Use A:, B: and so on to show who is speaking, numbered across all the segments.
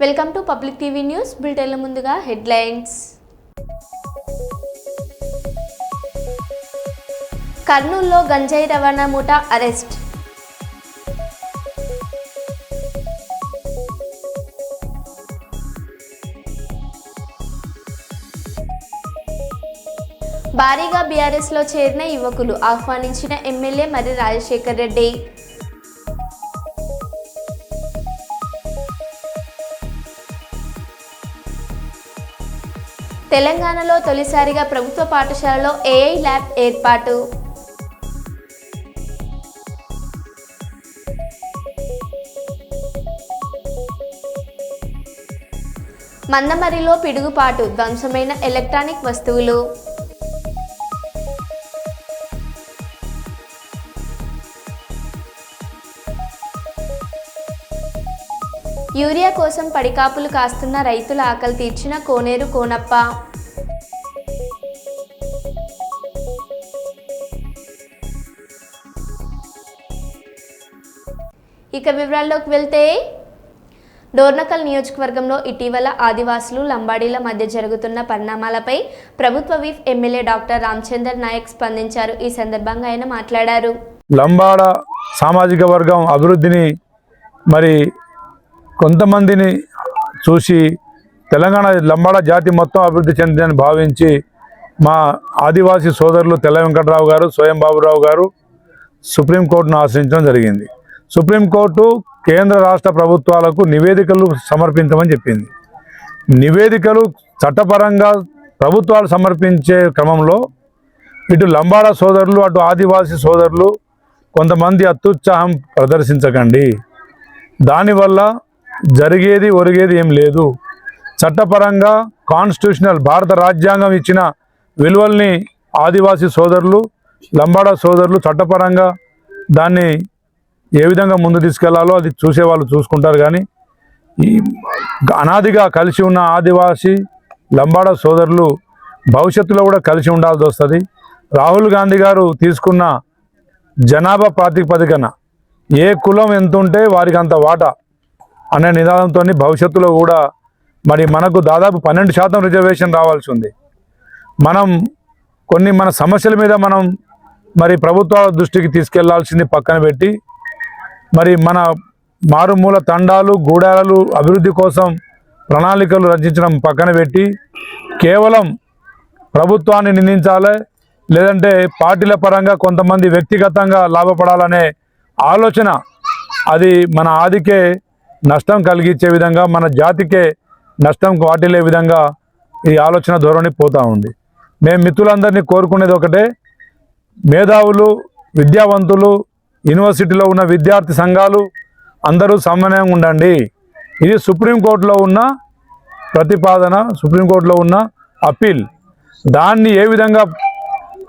A: Welcome to public TV news బులెటిన్ల ముందుగా headlines. కర్నూలులో గంజాయి రవాణా ముఠా అరెస్ట్. భారీగా బీఆర్ఎస్లో చేరిన యువకులు ఆహ్వానించిన ఎమ్మెల్యే మరి రాజశేఖర్ రెడ్డి. తెలంగాణలో తొలిసారిగా ప్రభుత్వ పాఠశాలలో ఏఐ ల్యాబ్ ఏర్పాటు. మందమరిలో పిడుగుపాటు, ధ్వంసమైన ఎలక్ట్రానిక్ వస్తువులు. యూరియా కోసం పడికాపులు కాస్తున్న రైతుల ఆకలి తీర్చిన కోనేరు కోనప్ప. ఇక వివరాల్లోకి వెళ్తే, డోర్నకల్ నియోజకవర్గంలో ఇటీవల ఆదివాసులు లంబాడీల మధ్య జరుగుతున్న పరిణామాలపై ప్రభుత్వ whip MLA doctor Ramachandar Naik స్పందించారు. ఈ సందర్భంగా ఆయన మాట్లాడారు.
B: లంబాడ సామాజిక వర్గం అభివృద్ధిని మరి కొంతమందిని చూసి తెలంగాణ లంబాడ జాతి మొత్తం అభివృద్ధి చెందిందని భావించి మా ఆదివాసీ సోదరులు తెల్ల వెంకటరావు గారు, స్వయం బాబురావు గారు సుప్రీంకోర్టును ఆశ్రయించడం జరిగింది. సుప్రీంకోర్టు కేంద్ర రాష్ట్ర ప్రభుత్వాలకు నివేదికలు సమర్పించమని చెప్పింది. నివేదికలు చట్టపరంగా ప్రభుత్వాలు సమర్పించే క్రమంలో ఇటు లంబాడ సోదరులు అటు ఆదివాసీ సోదరులు కొంతమంది అత్యుత్సాహం ప్రదర్శించకండి. దానివల్ల జరిగేది ఒరిగేది ఏం లేదు. చట్టపరంగా కాన్స్టిట్యూషనల్ భారత రాజ్యాంగం ఇచ్చిన విలువల్ని ఆదివాసీ సోదరులు లంబాడ సోదరులు చట్టపరంగా దాన్ని ఏ విధంగా ముందు తీసుకెళ్లాలో అది చూసేవాళ్ళు చూసుకుంటారు. కానీ ఈ అనాదిగా కలిసి ఉన్న ఆదివాసీ లంబాడ సోదరులు భవిష్యత్తులో కూడా కలిసి ఉండాల్సి వస్తుంది. రాహుల్ గాంధీ గారు తీసుకున్న జనాభా ప్రాతిపదికన ఏ కులం ఎంత ఉంటే వారికి అంత వాటా అనే నినాదంతో భవిష్యత్తులో కూడా మరి మనకు దాదాపు 12% రిజర్వేషన్ రావాల్సి ఉంది. మనం మన సమస్యల మీద మనం మరి ప్రభుత్వాల దృష్టికి తీసుకెళ్లాల్సింది పక్కన పెట్టి మరి మన మారుమూల తండాలు గూడాలు అభివృద్ధి కోసం ప్రణాళికలు రచించడం పక్కన పెట్టి కేవలం ప్రభుత్వాన్ని నిందించాలి, లేదంటే పార్టీల పరంగా కొంతమంది వ్యక్తిగతంగా లాభపడాలనే ఆలోచన అది మన ఆదికే నష్టం కలిగించే విధంగా, మన జాతికే నష్టం వాటిల్లే విధంగా ఈ ఆలోచన ధోరణి పోతూ ఉంది. మేము మిత్రులందరినీ కోరుకునేది ఒకటే, మేధావులు విద్యావంతులు యూనివర్సిటీలో ఉన్న విద్యార్థి సంఘాలు అందరూ సమన్వయంగా ఉండండి. ఇది సుప్రీంకోర్టులో ఉన్న ప్రతిపాదన, సుప్రీంకోర్టులో ఉన్న అప్పీల్. దాన్ని ఏ విధంగా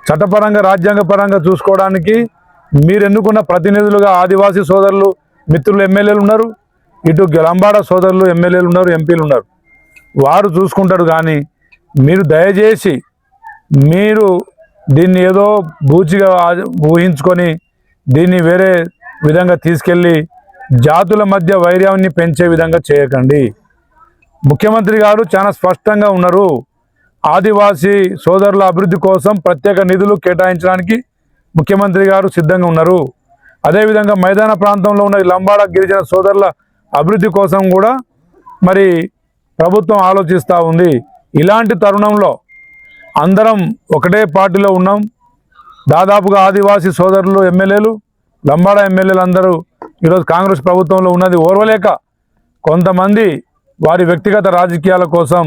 B: చట్టపరంగా రాజ్యాంగపరంగా చూసుకోవడానికి మీరు ఎన్నుకున్న ప్రతినిధులుగా ఆదివాసీ సోదరులు మిత్రులు ఎమ్మెల్యేలు ఉన్నారు, ఇటు లంబాడ సోదరులు ఎమ్మెల్యేలు ఉన్నారు, ఎంపీలు ఉన్నారు, వారు చూసుకుంటారు. కానీ మీరు దయచేసి మీరు దీన్ని ఏదో బూచిగా ఊహించుకొని దీన్ని వేరే విధంగా తీసుకెళ్ళి జాతుల మధ్య వైర్యాన్ని పెంచే విధంగా చేయకండి. ముఖ్యమంత్రి గారు చాలా స్పష్టంగా ఉన్నారు. ఆదివాసీ సోదరుల అభివృద్ధి కోసం ప్రత్యేక నిధులు కేటాయించడానికి ముఖ్యమంత్రి గారు సిద్ధంగా ఉన్నారు. అదేవిధంగా మైదాన ప్రాంతంలో ఉన్న లంబాడ గిరిజన సోదరుల అభివృద్ధి కోసం కూడా మరి ప్రభుత్వం ఆలోచిస్తూ ఉంది. ఇలాంటి తరుణంలో అందరం ఒకటే పార్టీలో ఉన్నాం. దాదాపుగా ఆదివాసీ సోదరులు ఎమ్మెల్యేలు లంబాడ ఎమ్మెల్యేలు అందరూ ఈరోజు కాంగ్రెస్ ప్రభుత్వంలో ఉన్నది ఓర్వలేక కొంతమంది వారి వ్యక్తిగత రాజకీయాల కోసం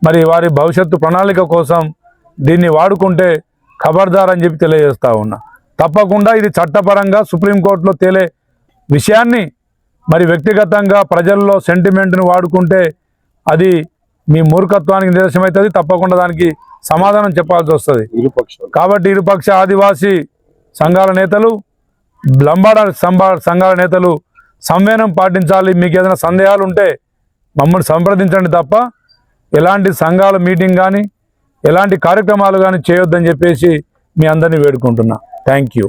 B: మరి వారి భవిష్యత్తు ప్రణాళిక కోసం దీన్ని వాడుకుంటే ఖబర్దార్ అని చెప్పి తెలియజేస్తూ ఉన్నా. తప్పకుండా ఇది చట్టపరంగా సుప్రీంకోర్టులో తేలే విషయాన్ని మరి వ్యక్తిగతంగా ప్రజల్లో సెంటిమెంట్ను వాడుకుంటే అది మీ మూర్ఖత్వానికి నిదర్శనమవుతుంది. తప్పకుండా దానికి సమాధానం చెప్పాల్సి వస్తుంది. కాబట్టి ఇరుపక్ష ఆదివాసీ సంఘాల నేతలు లంబాడ సంఘాల నేతలు సంవేదనం పాటించాలి. మీకు ఏదైనా సందేహాలు ఉంటే మమ్మల్ని సంప్రదించండి తప్ప ఎలాంటి సంఘాల మీటింగ్ కానీ ఎలాంటి కార్యక్రమాలు కానీ చేయొద్దని చెప్పేసి మీ అందరినీ వేడుకుంటున్నా. Thank you.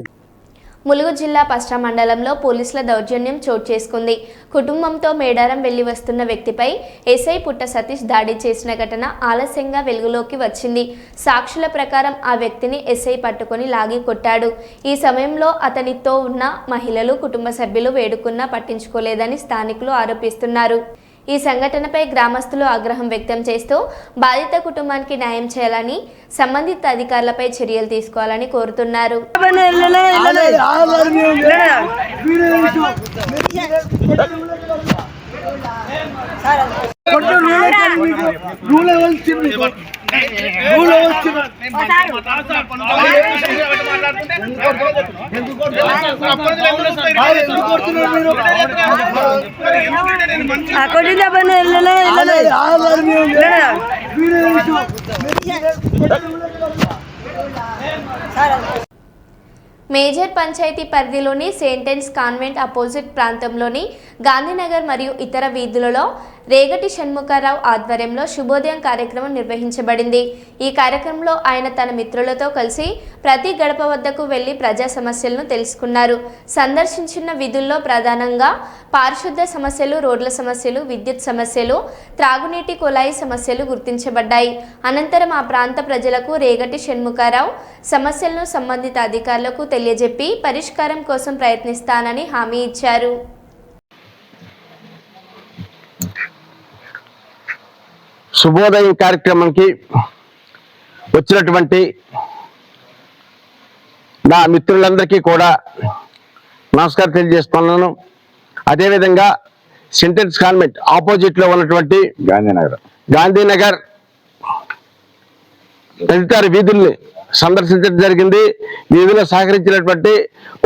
A: ములుగు జిల్లా పస్రా మండలంలో పోలీసుల దౌర్జన్యం చోటు చేసుకుంది. కుటుంబంతో మేడారం వెళ్లి వస్తున్న వ్యక్తిపై ఎస్ఐ పుట్ట సతీష్ దాడి చేసిన ఘటన ఆలస్యంగా వెలుగులోకి వచ్చింది. సాక్షుల ప్రకారం ఆ వ్యక్తిని ఎస్ఐ పట్టుకొని లాగి కొట్టాడు. ఈ సమయంలో అతనితో ఉన్న మహిళలు, కుటుంబ సభ్యులు వేడుకున్నా పట్టించుకోలేదని స్థానికులు ఆరోపిస్తున్నారు. ఈ సంఘటనపై గ్రామస్తులు ఆగ్రహం వ్యక్తం చేస్తూ బాధిత కుటుంబానికి న్యాయం చేయాలని, సంబంధిత అధికారులపై చర్యలు తీసుకోవాలని కోరుతున్నారు. మేజర్ పంచాయతీ పరిధిలోని సెయింటెన్స్ కాన్వెంట్ అపోజిట్ ప్రాంతంలోని గాంధీనగర్ మరియు ఇతర వీధులలో రేగటి షణ్ముఖరావు ఆధ్వర్యంలో శుభోదయం కార్యక్రమం నిర్వహించబడింది. ఈ కార్యక్రమంలో ఆయన తన మిత్రులతో కలిసి ప్రతి గడప వద్దకు వెళ్లి ప్రజా సమస్యలను తెలుసుకున్నారు. సందర్శించిన విధుల్లో ప్రధానంగా పారిశుద్ధ సమస్యలు, రోడ్ల సమస్యలు, విద్యుత్ సమస్యలు, త్రాగునీటి కుళాయి సమస్యలు గుర్తించబడ్డాయి. అనంతరం ఆ ప్రాంత ప్రజలకు రేగటి షణ్ముఖరావు సమస్యలను సంబంధిత అధికారులకు తెలియజెప్పి పరిష్కారం కోసం ప్రయత్నిస్తానని హామీ ఇచ్చారు.
C: శుభోదయం కార్యక్రమానికి వచ్చినటువంటి నా మిత్రులందరికీ కూడా నమస్కారం తెలియజేస్తున్నాను. అదేవిధంగా సెంటెన్స్ కాన్వెంట్ ఆపోజిట్లో ఉన్నటువంటి గాంధీనగర్ తదితర వీధుల్ని సందర్శించడం జరిగింది. వీధుల్లో సహకరించినటువంటి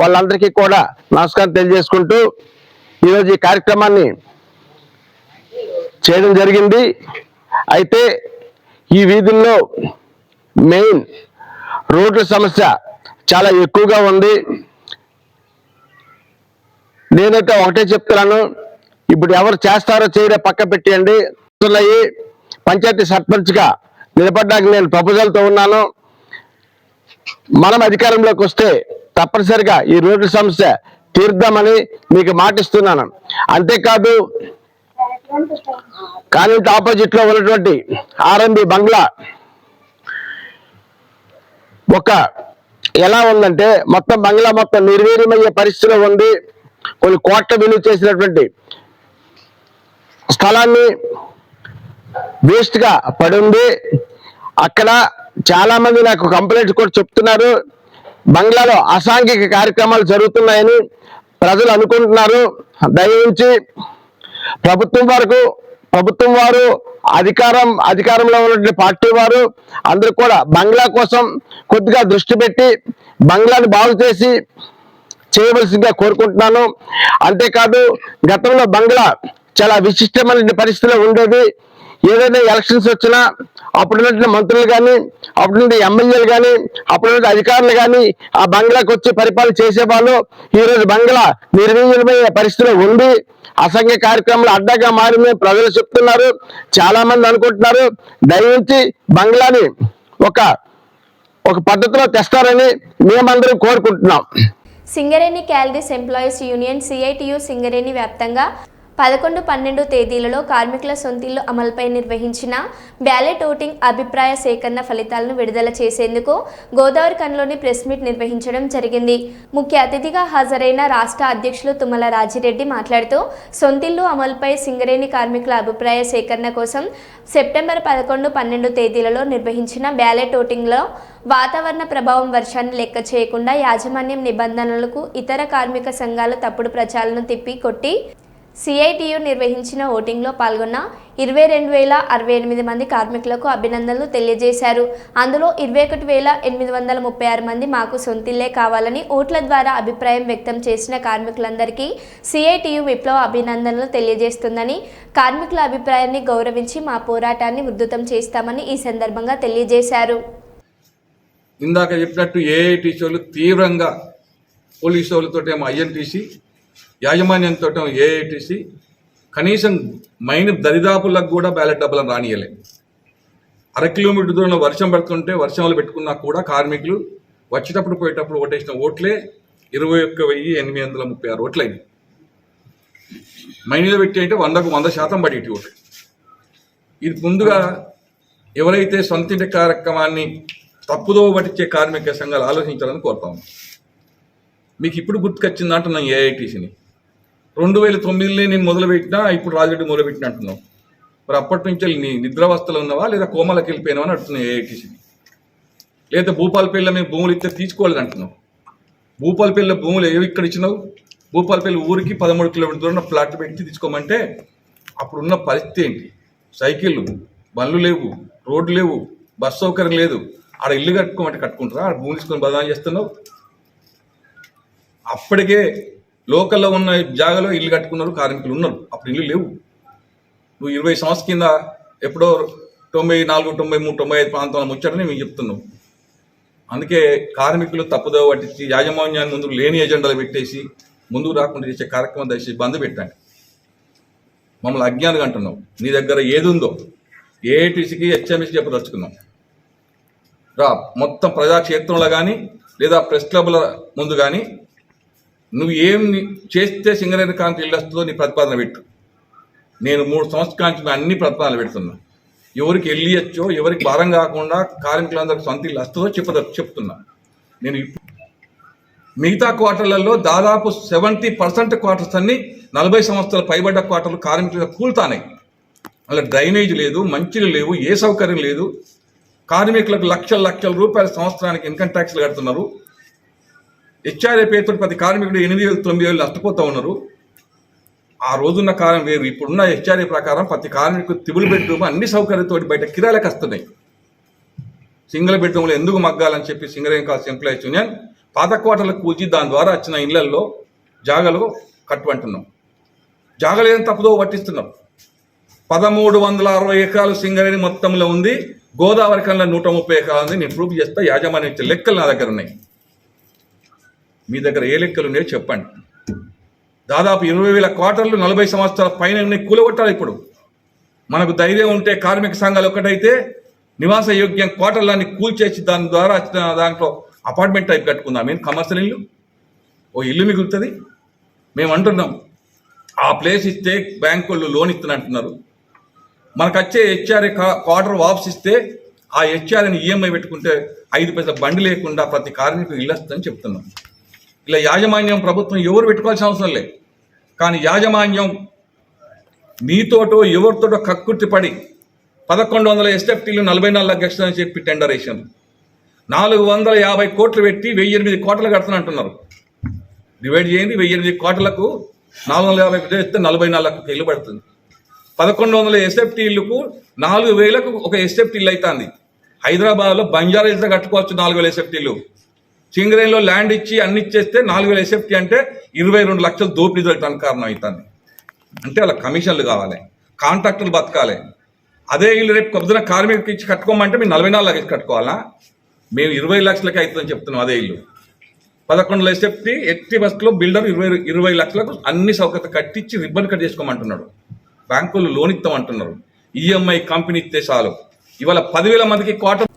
C: వాళ్ళందరికీ కూడా నమస్కారం తెలియజేసుకుంటూ ఈరోజు ఈ కార్యక్రమాన్ని చేయడం జరిగింది. అయితే ఈ వీధుల్లో మెయిన్ రోడ్ల సమస్య చాలా ఎక్కువగా ఉంది. నేనైతే ఒకటే చెప్తున్నాను, ఇప్పుడు ఎవరు చేస్తారో చేయడం పక్క పెట్టేయండి. పంచాయతీ సర్పంచ్గా నిలబడ్డానికి నేను ప్రపోజల్తో ఉన్నాను. మనం అధికారంలోకి వస్తే తప్పనిసరిగా ఈ రోడ్ల సమస్య తీర్దామని మీకు మాటిస్తున్నాను. అంతేకాదు కాన్వెంట్ ఆపోజిట్ లో ఉన్నటువంటి ఆర్ఎంబి బంగ్లా ఎలా ఉందంటే మొత్తం బంగ్లా మొత్తం నిర్వీర్యమయ్యే పరిస్థితిలో ఉంది. కొన్ని కోట్ల విలువ చేసినటువంటి స్థలాన్ని వేస్ట్ గా పడి ఉంది. అక్కడ చాలా మంది నాకు కంప్లైంట్స్ కూడా చెప్తున్నారు, బంగ్లాలో అసాంఘిక కార్యక్రమాలు జరుగుతున్నాయని ప్రజలు అనుకుంటున్నారు. దయవుంచి ప్రభుత్వం వారు అధికారంలో ఉన్నటువంటి పార్టీ వారు అందరూ కూడా బంగ్లా కోసం కొద్దిగా దృష్టి పెట్టి బంగ్లాని బాగు చేసి చేయవలసిందిగా కోరుకుంటున్నాను. అంతేకాదు గతంలో బంగ్లా చాలా విశిష్టమైన పరిస్థితిలో ఉండేది. ఏదైనా ఎలక్షన్స్ వచ్చినా అప్పుడున్నటువంటి మంత్రులు కానీ, అప్పుడున్న ఎమ్మెల్యేలు కానీ, అప్పుడున్న అధికారులు కానీ ఆ బంగ్లాకి వచ్చి పరిపాలన చేసేవాళ్ళు. ఈరోజు బంగ్లా నిర్వీర్యమైన పరిస్థితిలో ఉంది. అసంఖ్య కార్యక్రమాలు అడ్డగా మారిందని ప్రజలు చెప్తున్నారు, చాలా మంది అనుకుంటున్నారు. దయవుంచి బంగ్లాని ఒక పద్ధతిలో తెస్తారని మేమందరం కోరుకుంటున్నాం.
A: Singareni calories employees union CITU Singareni వ్యాప్తంగా 11, 12 తేదీలలో కార్మికుల సొంతిల్లు అమలుపై నిర్వహించిన బ్యాలెట్ ఓటింగ్ అభిప్రాయ సేకరణ ఫలితాలను విడుదల చేసేందుకు గోదావరి ఖనిలోని ప్రెస్ మీట్ నిర్వహించడం జరిగింది. ముఖ్య అతిథిగా హాజరైన రాష్ట్ర అధ్యక్షులు తుమ్మల రాజిరెడ్డి మాట్లాడుతూ సొంతిల్లు అమలుపై సింగరేణి కార్మికుల అభిప్రాయ సేకరణ కోసం సెప్టెంబర్ 11, 12 తేదీలలో నిర్వహించిన బ్యాలెట్ ఓటింగ్లో వాతావరణ ప్రభావం, వర్షాన్ని లెక్క చేయకుండా యాజమాన్యం నిబంధనలకు ఇతర కార్మిక సంఘాలు తప్పుడు ప్రచారాలను తిప్పి కొట్టి సిఐటియు నిర్వహించిన ఓటింగ్లో పాల్గొన్న 22,068 మంది కార్మికులకు అభినందనలు తెలియజేశారు. అందులో 21,836 మంది మాకు సొంతిల్లే కావాలని ఓట్ల ద్వారా అభిప్రాయం వ్యక్తం చేసిన కార్మికులందరికీ సిఐటియు విప్లవ అభినందనలు తెలియజేస్తుందని, కార్మికుల అభిప్రాయాన్ని గౌరవించి మా పోరాటాన్ని ఉధృతం చేస్తామని ఈ సందర్భంగా తెలియజేశారు.
D: ఇందాక చెప్పినట్టు ఏఐటీసీ వాళ్ళు తీవ్రంగా పోలీసు వాళ్ళతో ఐఎన్టీసీ యాజమాన్యంతో ఏఐటీసీ కనీసం మైన్ దరిదాపులకు కూడా బ్యాలెట్ డబ్బులను రానియలే. 1/2 కిలోమీటర్ దూరంలో వర్షం పడుతుంటే వర్షంలో పెట్టుకున్నా కూడా కార్మికులు వచ్చేటప్పుడు పోయేటప్పుడు ఓటేసిన ఓట్లే 21,836 ఓట్లు అయినాయి. మైనీలో పెట్టి అంటే 100% పడేటి ఓట్లు. ఇది ముందుగా ఎవరైతే సొంతింటి కార్యక్రమాన్ని తప్పుదో పట్టించే కార్మిక సంఘాలు ఆలోచించాలని కోరుతాము. మీకు ఇప్పుడు గుర్తుకొచ్చింది అంటున్నాం ఏఐటీసీని. 2009 నేను మొదలుపెట్టినా, ఇప్పుడు రాజరెడ్డి మొదలుపెట్టిన అంటున్నాం. మరి అప్పటి నుంచి నీ నిద్రావస్థలో ఉన్నావా లేదా కోమలకి వెళ్ళిపోయినావా అని అడుగుతున్నాం ఏఐటీసీని. లేదా భూపాలపల్లిలో మేము భూములు ఇస్తే తీసుకోవాలని అంటున్నాం. భూపాలపల్లిలో భూములు ఏవి ఇక్కడ ఇచ్చినావు? భూపాలపల్లి ఊరికి 13 కిలోమీటర్ల దూరం ప్లాట్ పెట్టి తీసుకోమంటే అప్పుడున్న పరిస్థితి ఏంటి? సైకిళ్ళు, బండ్లు లేవు, రోడ్లు లేవు, బస్ సౌకర్యం లేదు. ఆడ ఇల్లు కట్టుకోమంటే కట్టుకుంటారా? ఆడ భూములు తీసుకొని బదనాలు చేస్తున్నావు. అప్పటికే లోకల్లో ఉన్న జాగాలో ఇల్లు కట్టుకున్నారు, కార్మికులు ఉన్నారు. అప్పుడు ఇల్లు లేవు. నువ్వు 20 సంవత్సరాల కింద ఎప్పుడో 94, 93, 95 ప్రాంతంలో ముచ్చటని మేము చెప్తున్నావు. అందుకే కార్మికులు తప్పుదో పట్టించి యాజమాన్యాన్ని ముందు లేని ఎజెండాలు పెట్టేసి ముందుకు రాకుండా చేసే కార్యక్రమం దయచేసి బంద్ పెట్టండి. మమ్మల్ని అజ్ఞానంగా అంటున్నావు. నీ దగ్గర ఏది ఉందో ఏఐటీసీకి హెచ్ఎంఎస్కి చెప్పదలుచుకున్నాం. రా మొత్తం ప్రజాక్షేత్రంలో కానీ లేదా ప్రెస్ క్లబ్ల ముందు కానీ నువ్వు ఏం చేస్తే సింగరేణి కాంతి ఇల్లు వస్తుందో నీ ప్రతిపాదన పెట్టు. నేను 3 సంవత్సరాల నుంచి అన్ని ప్రతిపాదనలు పెడుతున్నా. ఎవరికి వెళ్ళియచ్చో, ఎవరికి భారం కాకుండా కార్మికులందరికీ సొంత ఇల్లు వస్తుందో చెప్తున్నా. నేను మిగతా క్వార్టర్లలో దాదాపు 70% క్వార్టర్స్ అన్ని 40 సంవత్సరాలు పైబడ్డ క్వార్టర్లు కార్మికులుగా కూలుతానాయి. అలా డ్రైనేజ్ లేదు, మంచిలు లేవు, ఏ సౌకర్యం లేదు. కార్మికులకు లక్షల రూపాయల సంవత్సరానికి ఇన్కమ్ ట్యాక్స్లు కడుతున్నారు. హెచ్ఆర్ఏ పేరుతో ప్రతి కార్మికుడు 8,000, 9,000 నష్టపోతూ ఉన్నారు. ఆ రోజున్న కాలం వేరు. ఇప్పుడున్న హెచ్ఆర్ఏ ప్రకారం ప్రతి కార్మికుడు త్రిబుల్ బెడ్రూమ్ అన్ని సౌకర్యంతో బయట కిరాయిలకు వస్తున్నాయి. సింగిల్ బెడ్రూమ్లో ఎందుకు మగ్గాలని చెప్పి సింగరేణి కాల్స్ ఎంప్లాయీస్ యూనియన్ పాత క్వార్టర్లకు కూల్చి దాని ద్వారా వచ్చిన ఇళ్లలో జాగాలో కట్టుకుంటున్నాం. జాగాలు ఏదైనా తప్పుదో పట్టిస్తున్నాం. 1360 ఎకరాలు సింగరేణి మొత్తంలో ఉంది. గోదావరి కన్నా 130 ఎకరాలు ఉంది. నేను ప్రూఫ్ చేస్తా. యాజమాన్యం ఇచ్చే లెక్కలు నా దగ్గర ఉన్నాయి. మీ దగ్గర ఏ లెక్కలు ఉన్నాయో చెప్పండి. దాదాపు 20,000 క్వార్టర్లు 40 సంవత్సరాల పైన కూలగొట్టాలి. ఇప్పుడు మనకు ధైర్యం ఉంటే కార్మిక సంఘాలు ఒకటైతే నివాస యోగ్యం క్వార్టర్లన్నీ కూల్చేసి దాని ద్వారా వచ్చిన దాంట్లో అపార్ట్మెంట్ టైప్ కట్టుకుందాం. మేము కమర్షియల్ ఇల్లు, ఓ ఇల్లు మిగులుతుంది. మేము అంటున్నాం ఆ ప్లేస్ ఇస్తే బ్యాంకు వాళ్ళు లోన్ ఇస్తున్నట్టున్నారు. మనకు వచ్చే హెచ్ఆర్ఏ క్వార్టర్ వాపస్ ఇస్తే ఆ హెచ్ఆర్ఏని ఈఎంఐ పెట్టుకుంటే 5 పైసల బండి లేకుండా ప్రతి కార్మికుడు ఇల్లు వస్తుందని చెప్తున్నాం. ఇలా యాజమాన్యం ప్రభుత్వం ఎవరు పెట్టుకోవాల్సిన అవసరం లేదు. కానీ యాజమాన్యం మీతోటో ఎవరితోటో కక్కుర్తి పడి 1100 ఎస్ఎఫ్టీలు 44 లక్షలు అని చెప్పి టెండర్ వేసాం. 450 కోట్లు పెట్టి 1008 కోట్ల కడుతున్నట్టున్నారు. డివైడ్ చేయండి. 1008 కోట్లకు 450 ఇస్తే 44 లక్షలకు ఇల్లు పడుతుంది. 1100 ఎస్ఎఫ్టీలకు 4,000కు ఒక ఎస్ఎఫ్టీ ఇల్లు అవుతుంది. హైదరాబాద్లో బంజారా హిల్స్లో కట్టుకోవచ్చు 4,000 ఎస్ఎఫ్టీలు. సింగరేణిలో ల్యాండ్ ఇచ్చి అన్ని ఇచ్చేస్తే 4,000 ఎస్ఎఫ్టీ అంటే 22 లక్షలు దోపిడీ జరగడానికి కారణం అవుతుంది. అంటే అలా కమిషన్లు కావాలి, కాంట్రాక్టర్లు బతకాలి. అదే ఇల్లు రేపు కొద్దిన కార్మికుడికి ఇచ్చి కట్టుకోమంటే మీరు 44 లక్షలు కట్టుకోవాలా? మేము 20 లక్షలకి అవుతుందని చెప్తున్నాం. అదే ఇల్లు 11 ఎస్ఎఫ్టీ ఎట్టి బస్సులో బిల్డర్ 20 లక్షలకు అన్ని సౌకర్యం కట్టించి రిబ్బన్ కట్ చేసుకోమంటున్నాడు. బ్యాంకులు లోన్ ఇస్తామంటున్నారు. ఈఎంఐ కంపెనీ ఇస్తే చాలు. ఇవాళ 10,000 మందికి క్వార్టర్.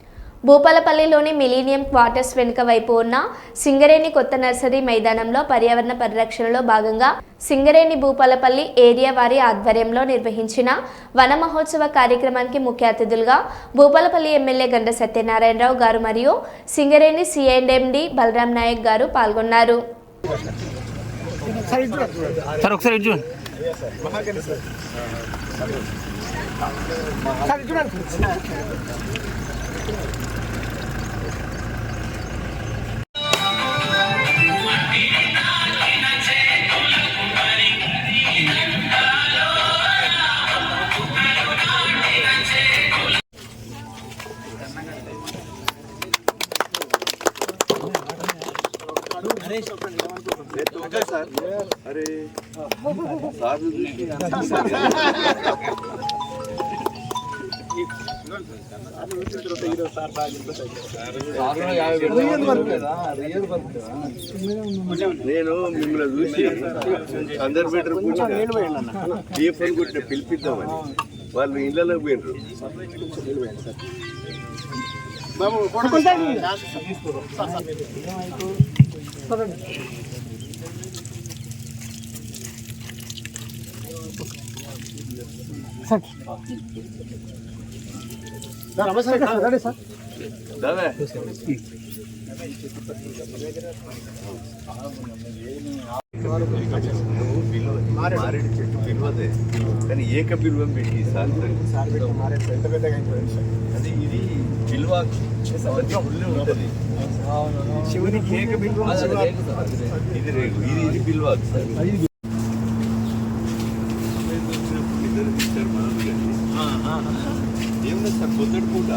A: భూపాలపల్లిలోని మిలీనియం క్వార్టర్స్ వెనుక వైపు ఉన్న సింగరేణి కొత్త నర్సరీ మైదానంలో పర్యావరణ పరిరక్షణలో భాగంగా సింగరేణి భూపాలపల్లి ఏరియా వారి ఆధ్వర్యంలో నిర్వహించిన వన మహోత్సవ కార్యక్రమానికి ముఖ్య అతిథులుగా భూపాలపల్లి ఎమ్మెల్యే గండ సత్యనారాయణరావు గారు మరియు సింగరేణి సిఎండి బలరాం నాయక్ గారు పాల్గొన్నారు.
E: నేను మిమ్మల్ని చూసి అందరు బెటర్ టీఎఫ్ఎన్ కొట్టిన పిలిపిద్దామని వాళ్ళు ఇళ్ళలోకి పోయినరు. బాబు మారేడు చెట్టు పిలువదే కానీ ఏక పిలువం పెట్టి సార్ అది ఇది పిలువ ఉంటుంది శివునికి ఏక పిలువ ఇది రేగు ఇది పిలువ సార్ ఏమన్నా సార్ పొద్దుడు పూట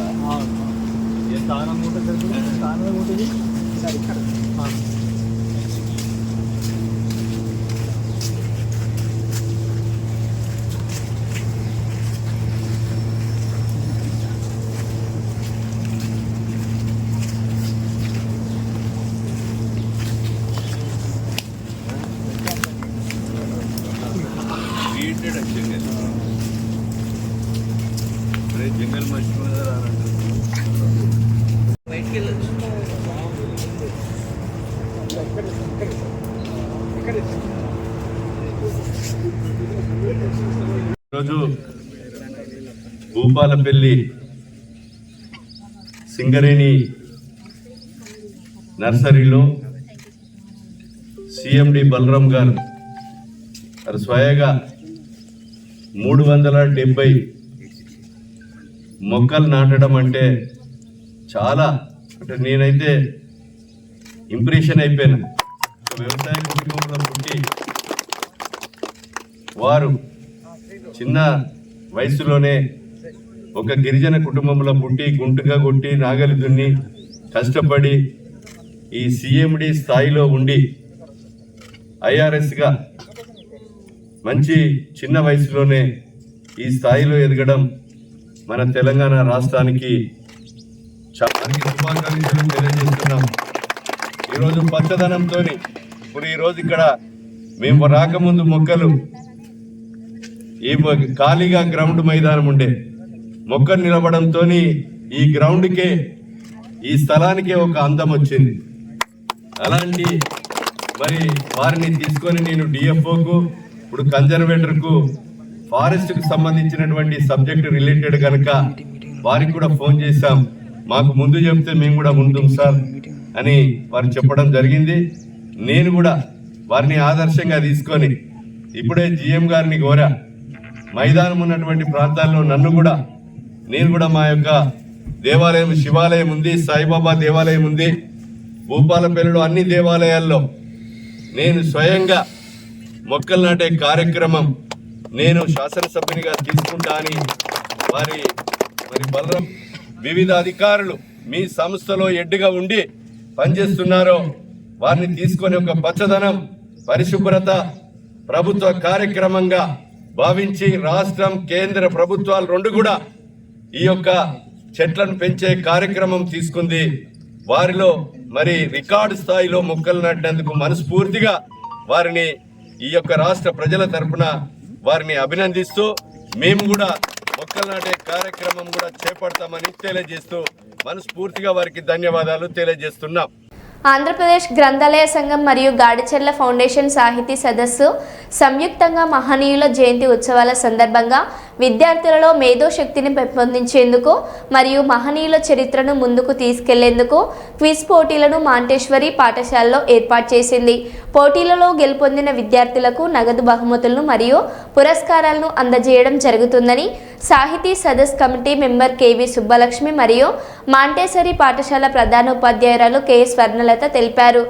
E: जंगल రోజు భూపాలపల్లి సింగరేణి నర్సరీలో సిఎండి బలరాం గారు స్వయంగా 370 మొక్కలు నాటడం అంటే చాలా అంటే నేనైతే ఇంప్రెషన్ అయిపోయాను. వ్యవసాయ కుటుంబంలో పుట్టి వారు చిన్న వయసులోనే ఒక గిరిజన కుటుంబంలో పుట్టి గుంటుగా కొట్టి నాగలి దున్ని కష్టపడి ఈ సిఎండి స్థాయిలో ఉండి ఐఆర్ఎస్గా మంచి చిన్న వయసులోనే ఈ స్థాయిలో ఎదగడం మన తెలంగాణ రాష్ట్రానికి చాలా శుభాకాంక్షలు తెలియజేస్తున్నాం. ఈరోజు పచ్చదనంతో ఇప్పుడు ఈరోజు ఇక్కడ మేము రాకముందు మొక్కలు ఈ ఖాళీగా గ్రౌండ్ మైదానం ఉండే మొక్కలు నిలబడంతో ఈ గ్రౌండ్కే ఈ స్థలానికే ఒక అందం వచ్చింది. అలాంటి మరి వారిని తీసుకొని నేను డిఎఫ్ఓకు ఇప్పుడు కన్జర్వేటర్కు ఫారెస్ట్కు సంబంధించినటువంటి సబ్జెక్ట్ రిలేటెడ్ కనుక వారికి కూడా ఫోన్ చేశాం. మాకు ముందు చెప్తే మేము కూడా ఉంటాం సార్ అని వారు చెప్పడం జరిగింది. నేను కూడా వారిని ఆదర్శంగా తీసుకొని ఇప్పుడే జిఎం గారిని కోరా మైదానం ఉన్నటువంటి ప్రాంతాల్లో నేను కూడా మా యొక్క దేవాలయం శివాలయం ఉంది, సాయిబాబా దేవాలయం ఉంది, భూపాలపల్లిలో అన్ని దేవాలయాల్లో నేను స్వయంగా మొక్కలు నాటే కార్యక్రమం నేను శాసనసభ్యునిగా తీసుకుంటా అని మరి బలరాం వివిధ అధికారులు మీ సంస్థలో ఎడ్డుగా ఉండి పనిచేస్తున్నారో వారిని తీసుకొని ఒక పచ్చదనం పరిశుభ్రత ప్రభుత్వ కార్యక్రమంగా భావించి రాష్ట్రం కేంద్ర ప్రభుత్వాలు రెండు కూడా ఈ యొక్క చెట్లను పెంచే కార్యక్రమం తీసుకుంది. వారిలో మరి రికార్డు స్థాయిలో మొక్కలు నాటినందుకు మనస్ఫూర్తిగా వారిని ఈ యొక్క రాష్ట్ర ప్రజల తరపున వారిని అభినందిస్తూ మేము కూడా మొక్కలు నాటే కార్యక్రమం కూడా చేపడతామని తెలియజేస్తూ మనస్ఫూర్తిగా వారికి ధన్యవాదాలు తెలియజేస్తున్నాం.
A: ఆంధ్రప్రదేశ్ గ్రంథాలయ సంఘం మరియు గాడిచెర్ల ఫౌండేషన్ సాహితీ సదస్సు సంయుక్తంగా మహనీయుల జయంతి ఉత్సవాల సందర్భంగా విద్యార్థులలో మేధోశక్తిని పెంపొందించేందుకు మరియు మహనీయుల చరిత్రను ముందుకు తీసుకెళ్లేందుకు క్విజ్ పోటీలను మాంటేశ్వరి పాఠశాలలో ఏర్పాటు చేసింది. పోటీలలో గెలుపొందిన విద్యార్థులకు నగదు బహుమతులను మరియు పురస్కారాలను అందజేయడం జరుగుతుందని సాహితీ సదస్ కమిటీ మెంబర్ కేవి సుబ్బలక్ష్మి మరియు మాంటేశ్వరి పాఠశాల ప్రధానోపాధ్యాయురాలు కె స్వర్ణలత తెలిపారు.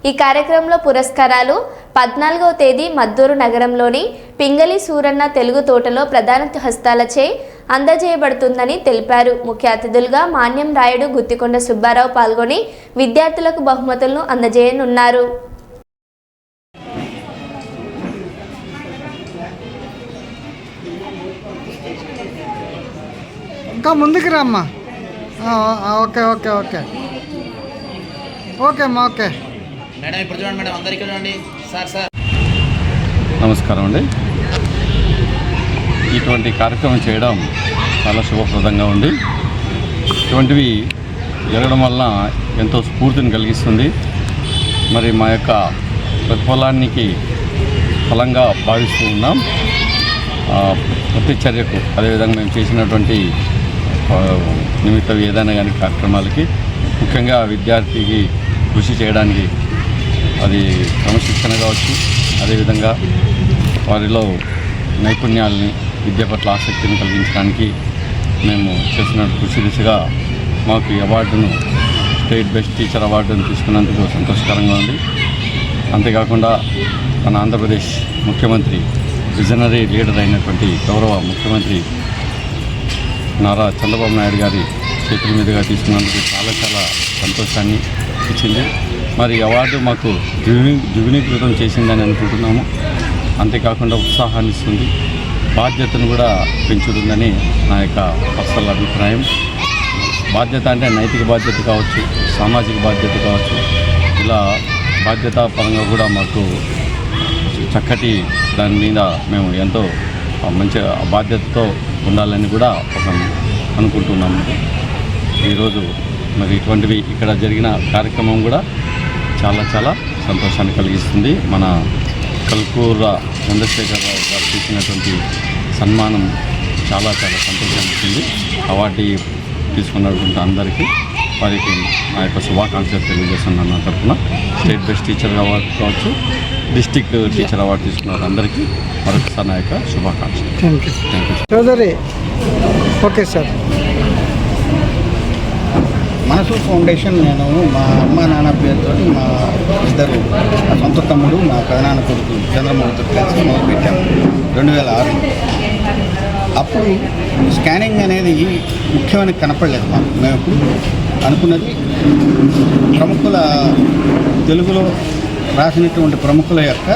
A: ఈ కార్యక్రమంలో పురస్కారాలు 14వ తేదీ మద్దూరు నగరంలోని పింగళి సూరన్న తెలుగు తోటలో ప్రధాన హస్తాలచే అందజేయబడుతుందని తెలిపారు. ముఖ్య అతిథులుగా మాన్యం రాయుడు, గుత్తికొండ సుబ్బారావు పాల్గొని విద్యార్థులకు బహుమతులను అందజేయనున్నారు.
F: ఇంకా ముందుకు రామ్మా. ఓకే ఓకే ఓకే ఓకే అమ్మా ఓకే
G: మేడం ఇప్పుడు చూడండి మేడం, అందరికీ చూడండి సార్.
H: నమస్కారం అండి. ఇటువంటి కార్యక్రమం చేయడం చాలా శుభప్రదంగా ఉంది. ఇటువంటివి జరగడం వలన ఎంతో స్ఫూర్తిని కలిగిస్తుంది. మరి మా యొక్క ప్రతిఫలానికి ఫలంగా భావిస్తూ ఉన్నాం. ప్రతి చర్యకు అదేవిధంగా మేము చేసినటువంటి నిమిత్తం ఏదైనా కానీ కార్యక్రమాలకి ముఖ్యంగా విద్యార్థికి కృషి చేయడానికి అది క్రమశిక్షణ కావచ్చు, అదేవిధంగా వారిలో నైపుణ్యాలని విద్య పట్ల ఆసక్తిని కలిగించడానికి మేము చేసిన కృషి దిశగా మాకు ఈ అవార్డును స్టేట్ బెస్ట్ టీచర్ అవార్డును తీసుకున్నందుకు సంతోషకరంగా ఉంది. అంతేకాకుండా మన ఆంధ్రప్రదేశ్ ముఖ్యమంత్రి విజనరీ లీడర్ అయినటువంటి గౌరవ ముఖ్యమంత్రి నారా చంద్రబాబు నాయుడు గారి చేతుల మీదుగా తీసుకున్నందుకు చాలా చాలా సంతోషాన్ని ఇచ్చింది. మరి అవార్డు మాకు ద్విగుణీకృతం చేసిందని అనుకుంటున్నాము. అంతేకాకుండా ఉత్సాహాన్ని ఇస్తుంది, బాధ్యతను కూడా పెంచుతుందని నా యొక్క పర్సనల్ అభిప్రాయం. బాధ్యత అంటే నైతిక బాధ్యత కావచ్చు, సామాజిక బాధ్యత కావచ్చు, ఇలా బాధ్యతాపరంగా కూడా మాకు చక్కటి దాని మీద మేము ఎంతో మంచి బాధ్యతతో ఉండాలని కూడా అనుకుంటున్నాము. ఈరోజు మరి ఇటువంటివి ఇక్కడ జరిగిన కార్యక్రమం కూడా చాలా చాలా సంతోషాన్ని కలిగిస్తుంది. మన కల్కూర చంద్రశేఖరరావు గారు చేసినటువంటి సన్మానం చాలా చాలా సంతోషాన్ని ఇచ్చింది. అవార్డు తీసుకున్నటువంటి అందరికీ వారికి నా యొక్క శుభాకాంక్షలు తెలియజేస్తున్నాను. నా తరఫున స్టేట్ బెస్ట్ టీచర్ అవార్డు కావచ్చు, డిస్టిక్ టీచర్ అవార్డు తీసుకున్న అందరికీ మరొకసారి నా యొక్క శుభాకాంక్షలు.
F: Thank you Chowdary. Okay sir.
I: Manasu foundation నేను మా అమ్మ నాన్న పేరుతో మా ఇద్దరు మా సొంత తమ్ముడు మా పెదనాన్న కొడుకు చంద్రమౌళితో కలిసి మొదలుపెట్టాము 2006. అప్పుడు స్కానింగ్ అనేది ముఖ్యమైన కనపడలేదు మాకు. మేము ఎప్పుడు అనుకున్నది ప్రముఖుల తెలుగులో రాసినటువంటి ప్రముఖుల యొక్క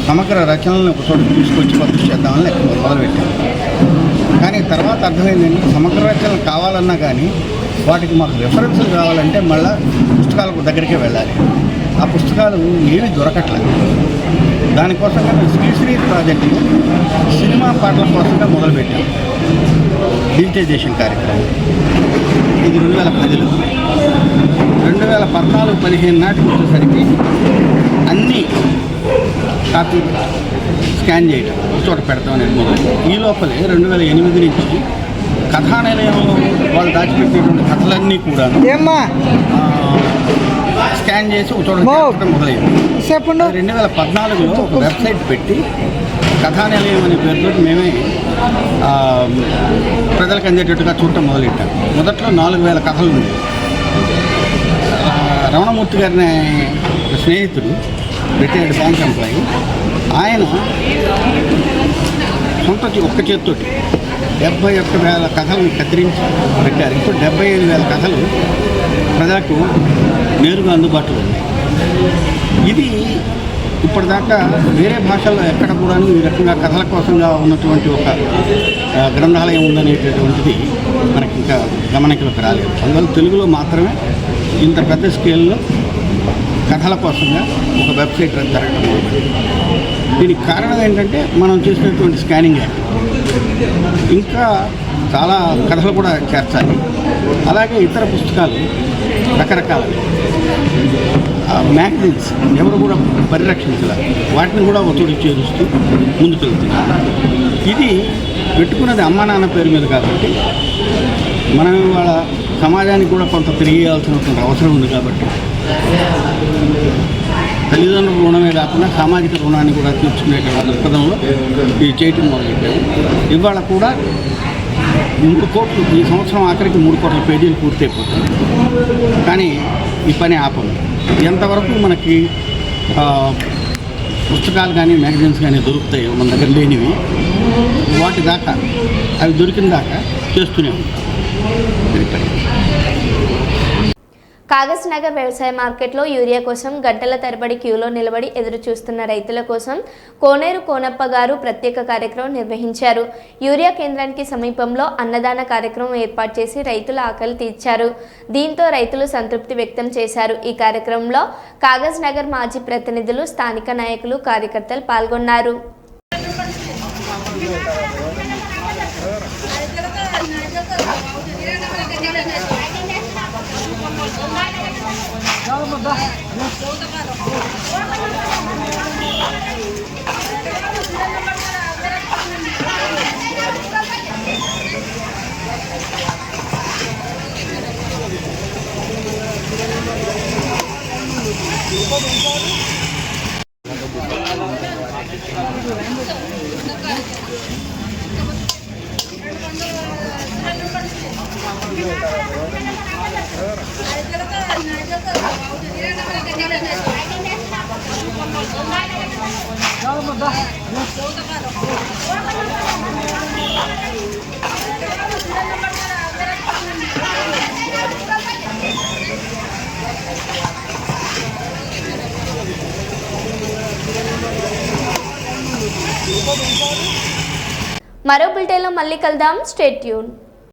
I: సమగ్ర రచనలను ఒక చోట తీసుకొచ్చి పబ్లిష్ చేద్దామని మొదలుపెట్టాము. కానీ తర్వాత అర్థమైందండి, సమగ్ర రచనలు కావాలన్నా కానీ వాటికి మాకు రెఫరెన్సులు కావాలంటే మళ్ళీ పుస్తకాలకు దగ్గరికే వెళ్ళాలి. ఆ పుస్తకాలు ఏవి దొరకట్లేదు. దానికోసంగా మేము శ్రీశ్రీ ప్రాజెక్టులో సినిమా పాటల కోసంగా మొదలుపెట్టాము డిజిటైజేషన్ కార్యక్రమం. ఇది 2010లో. 2014-15 నాటికి వచ్చేసరికి అన్నీ కాపీ స్కాన్ చేయడం చోట పెడతామనేది మొదలు. ఈ లోపలే 2008 నుంచి కథానిలయంలో వాళ్ళు దాచిపెట్టేటువంటి కథలన్నీ కూడా స్కాన్ చేసి ఒక చోట పెట్టడం మొదలైంది. 2014లో ఒక వెబ్సైట్ పెట్టి కథానిలయం అనే పేరుతో మేమే ప్రజలకు అందేటట్టుగా చూడటం మొదలెట్టాం. మొదట్లో 4000 కథలు ఉంది. రమణమూర్తి గారిని స్నేహితుడు, రిటైర్డ్ బ్యాంక్ ఎంప్లాయీ, ఆయన సొంత ఒక్క చేతితోటి 71,000 కథలను కత్తిరించి పెట్టారు. ఇప్పుడు 75,000 కథలు ప్రజలకు నేరుగా అందుబాటులో ఉన్నాయి. ఇది ఇప్పటిదాకా వేరే భాషల్లో ఎక్కడ కూడా ఈ రకంగా కథల కోసంగా ఉన్నటువంటి ఒక గ్రంథాలయం ఉందనేటటువంటిది మనకి ఇంకా గమనికలోకి రాలేదు. అందువల్ల తెలుగులో మాత్రమే ఇంత పెద్ద స్కేల్లో కథల కోసంగా ఒక వెబ్సైట్ జరగడం మొదలుపెట్టింది. దీనికి కారణం ఏంటంటే మనం చేసినటువంటి స్కానింగ్ యాక్ట్. ఇంకా చాలా కథలు కూడా చేర్చాలి. అలాగే ఇతర పుస్తకాలు రకరకాల మ్యాగజైన్స్ ఎవరు కూడా పరిరక్షించాలి, వాటిని కూడా ఒత్తిడి చేరుస్తూ ముందుకు వెళ్తున్నారు. ఇది పెట్టుకున్నది అమ్మా నాన్న పేరు మీద కాబట్టి మనం ఇవాళ సమాజానికి కూడా కొంత తెలియాల్సినటువంటి అవసరం ఉంది. కాబట్టి తల్లిదండ్రుల రుణమే కాకుండా సామాజిక రుణాన్ని కూడా తీర్చుకునేటువంటి దృక్పథంలో ఇది చేయటం మొదలుపెట్టాము. ఇవాళ కూడా 3 కోట్లు, ఈ సంవత్సరం ఆఖరికి 3 కోట్ల పేజీలు పూర్తయిపోతుంది. కానీ ఈ పని ఆపము. ఎంతవరకు మనకి పుస్తకాలు కానీ మ్యాగజైన్స్ కానీ దొరుకుతాయో మన దగ్గర లేనివి, వాటి దాకా అవి దొరికిన దాకా చేస్తూనే ఉంటాం.
A: కాగజ్ నగర్ వ్యవసాయ మార్కెట్లో యూరియా కోసం గంటల తరబడి క్యూలో నిలబడి ఎదురు చూస్తున్న రైతుల కోసం కోనేరు కోనప్ప గారు ప్రత్యేక కార్యక్రమం నిర్వహించారు. యూరియా కేంద్రానికి సమీపంలో అన్నదాన కార్యక్రమం ఏర్పాటు చేసి రైతుల ఆకలి తీర్చారు. దీంతో రైతులు సంతృప్తి వ్యక్తం చేశారు. ఈ కార్యక్రమంలో కాగజ్ నగర్ మాజీ ప్రతినిధులు, స్థానిక నాయకులు, కార్యకర్తలు పాల్గొన్నారు. మరో బులెటిన్లో మళ్ళీ కలుద్దాం. Stay tune.